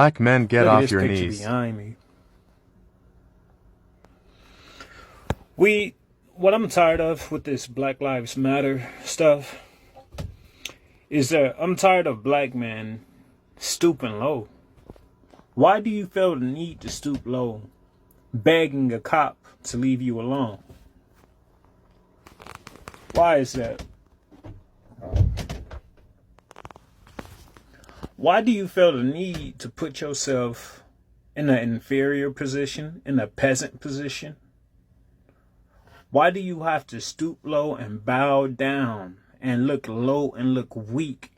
Black men, get Look at off this your picture knees. behind me. What I'm tired of with this Black Lives Matter stuff is that I'm tired of black men stooping low. Why do you feel the need to stoop low, begging a cop to leave you alone? Why is that? Why do you feel the need to put yourself in an inferior position, in a peasant position? Why do you have to stoop low and bow down and look low and look weak,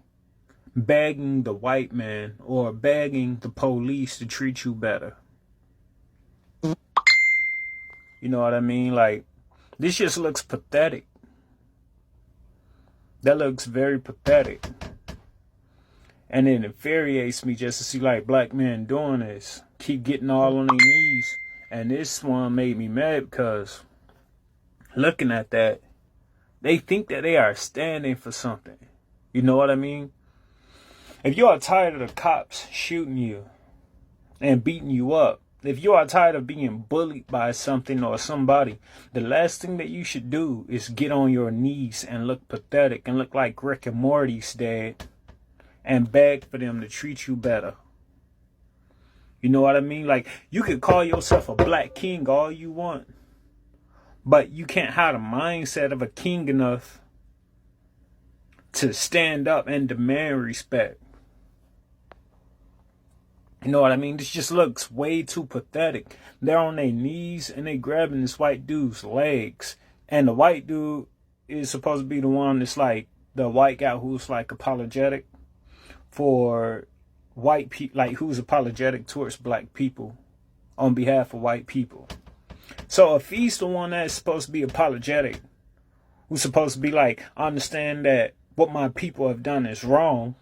begging the white man or begging the police to treat you better? You know what I mean? Like, this just looks pathetic. That looks very pathetic. And it infuriates me just to see like black men doing this. Keep getting all on their knees. And this one made me mad because looking at that, they think that they are standing for something. You know what I mean? If you are tired of the cops shooting you and beating you up, if you are tired of being bullied by something or somebody, the last thing that you should do is get on your knees and look pathetic and look like Rick and Morty's dad and beg for them to treat you better. You know what I mean? Like, you could call yourself a black king all you want, but you can't have the mindset of a king enough to stand up and demand respect. You know what I mean? This just looks way too pathetic. They're on their knees and they grabbing this white dude's legs. And the white dude is supposed to be the one that's like the white guy who's like apologetic for white people, like who's apologetic towards black people on behalf of white people. So if he's the one that's supposed to be apologetic, who's supposed to be like, I understand that what my people have done is wrong,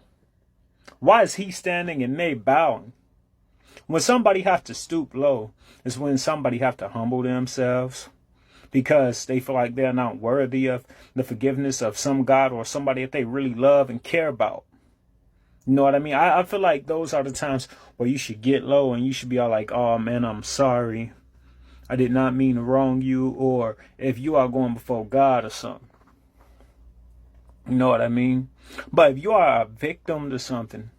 why is he standing and they bowing? When somebody have to stoop low is when somebody have to humble themselves because they feel like they're not worthy of the forgiveness of some God or somebody that they really love and care about. You know what I mean? I feel like those are the times where you should get low and you should be all like, oh man, I'm sorry. I did not mean to wrong you. Or if you are going before God or something. You know what I mean? But if you are a victim to something,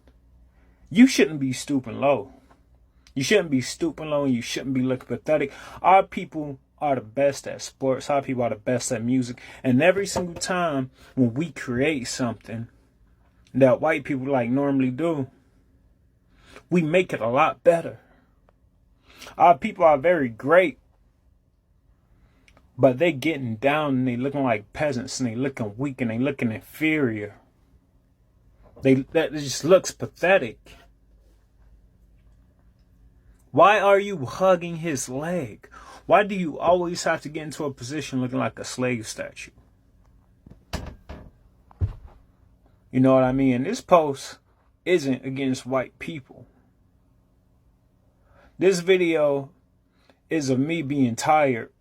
you shouldn't be stooping low. You shouldn't be stooping low and you shouldn't be looking pathetic. Our people are the best at sports. Our people are the best at music. And every single time when we create something that white people like normally do, we make it a lot better. Our people are very great, but they getting down and they looking like peasants and they looking weak and they looking inferior. That just looks pathetic. Why are you hugging his leg? Why do you always have to get into a position looking like a slave statue? You know what I mean? And this post isn't against white people. This video is of me being tired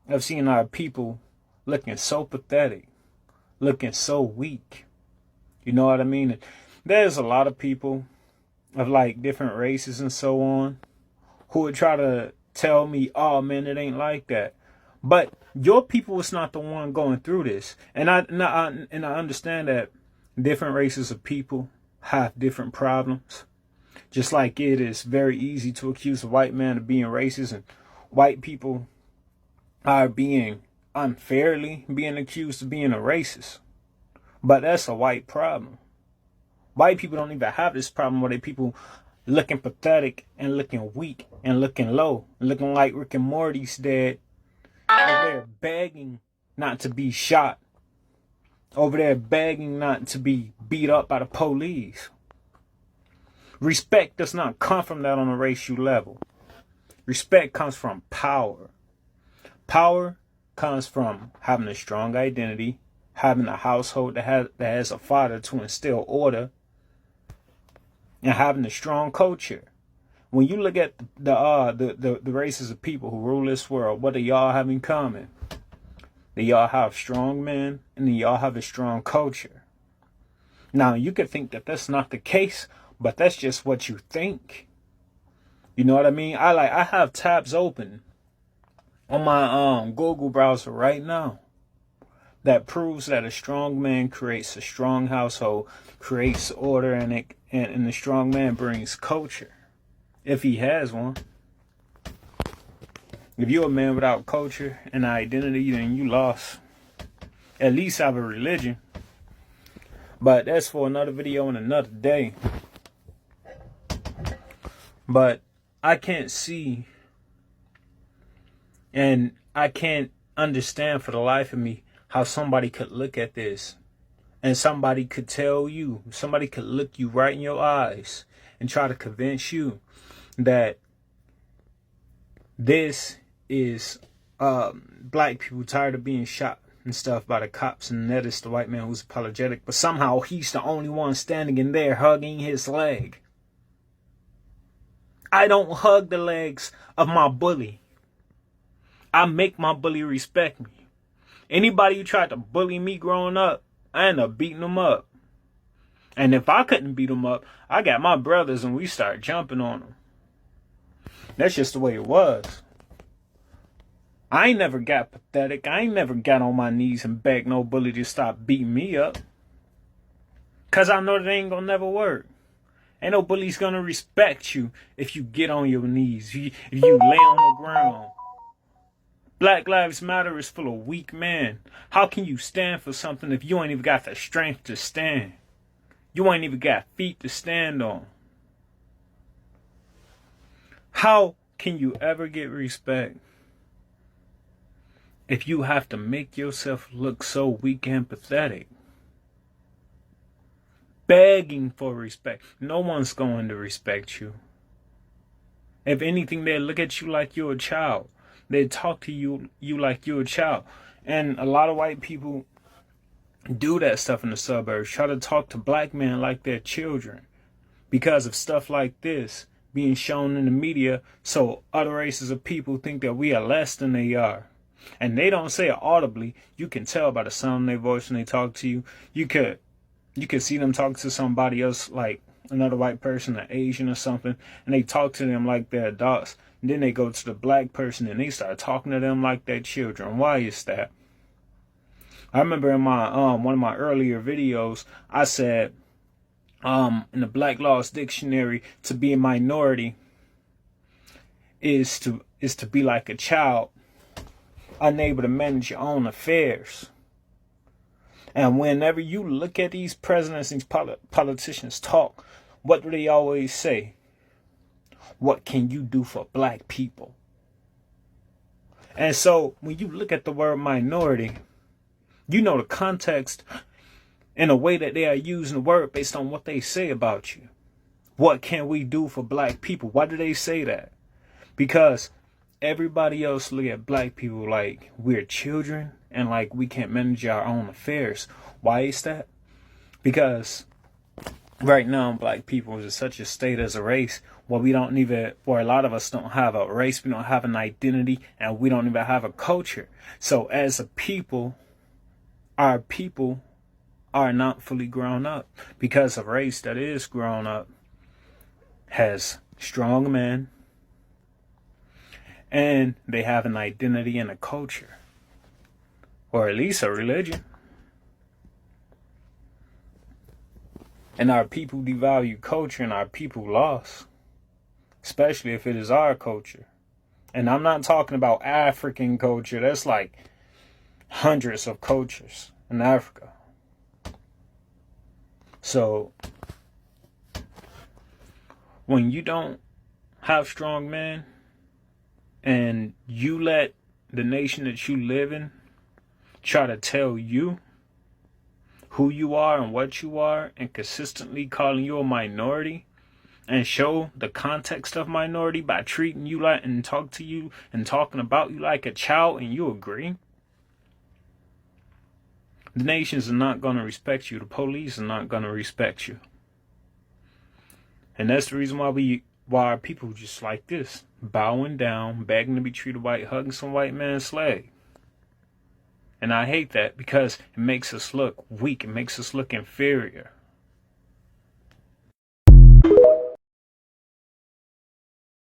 of seeing our people looking so pathetic, looking so weak. You know what I mean? And there's a lot of people of like different races and so on who would try to tell me, oh man, it ain't like that. But your people was not the one going through this. And I understand that different races of people have different problems. Just like it is very easy to accuse a white man of being racist and white people are being unfairly being accused of being a racist. But that's a white problem. White people don't even have this problem where they people looking pathetic and looking weak and looking low, looking like Rick and Morty's dad over there begging not to be shot, over there begging not to be beat up by the police. Respect does not come from that on a racial level. Respect comes from power. Power comes from having a strong identity, having a household that has a father to instill order, and having a strong culture. When you look at the races of people who rule this world, what do y'all have in common? They all have strong men and they all have a strong culture. Now, you could think that that's not the case, but that's just what you think. You know what I mean? I have tabs open on my Google browser right now that proves that a strong man creates a strong household, creates order, and the strong man brings culture, if he has one. If you're a man without culture and identity, then you lost. At least have a religion. But that's for another video and another day. But I can't see and I can't understand for the life of me how somebody could look at this and somebody could tell you, somebody could look you right in your eyes and try to convince you that this is black people tired of being shot and stuff by the cops, and that is the white man who's apologetic, but somehow he's the only one standing in there hugging his leg. I don't hug the legs of my bully. I make my bully respect me. Anybody who tried to bully me growing up, I end up beating them up. And if I couldn't beat them up, I got my brothers and we start jumping on them. That's just the way it was. I ain't never got pathetic. I ain't never got on my knees and begged no bully to stop beating me up. Because I know that ain't going to never work. Ain't no bully's going to respect you if you get on your knees, if you lay on the ground. Black Lives Matter is full of weak men. How can you stand for something if you ain't even got the strength to stand? You ain't even got feet to stand on. How can you ever get respect if you have to make yourself look so weak and pathetic? Begging for respect. No one's going to respect you. If anything, they look at you like you're a child. They talk to you like you're a child. And a lot of white people do that stuff in the suburbs. Try to talk to black men like they're children because of stuff like this being shown in the media. So other races of people think that we are less than they are. And they don't say it audibly. You can tell by the sound of their voice when they talk to you. You could see them talk to somebody else, like another white person, an Asian or something, and they talk to them like they're adults. And then they go to the black person and they start talking to them like they're children. Why is that? I remember in my one of my earlier videos, I said in the Black Laws Dictionary, to be a minority is to be like a child, unable to manage your own affairs. And whenever you look at these presidents, these politicians talk, what do they always say? What can you do for black people? And so when you look at the word minority, you know the context and the way that they are using the word based on what they say about you. What can we do for black people? Why do they say that? Because everybody else look at black people like we're children and like we can't manage our own affairs. Why is that? Because right now black people is in such a state as a race where where a lot of us don't have a race, we don't have an identity, and we don't even have a culture. So as a people, our people are not fully grown up because a race that is grown up has strong men and they have an identity and a culture, or at least a religion. And our people devalue culture and our people lost, especially if it is our culture. And I'm not talking about African culture. That's like hundreds of cultures in Africa. So when you don't have strong men and you let the nation that you live in try to tell you who you are and what you are, and consistently calling you a minority, and show the context of minority by treating you like and talk to you and talking about you like a child, and you agree, the nations are not going to respect you. The police are not going to respect you. And that's the reason why our people just like this, bowing down, begging to be treated white, hugging some white man's leg. And I hate that because it makes us look weak. It makes us look inferior.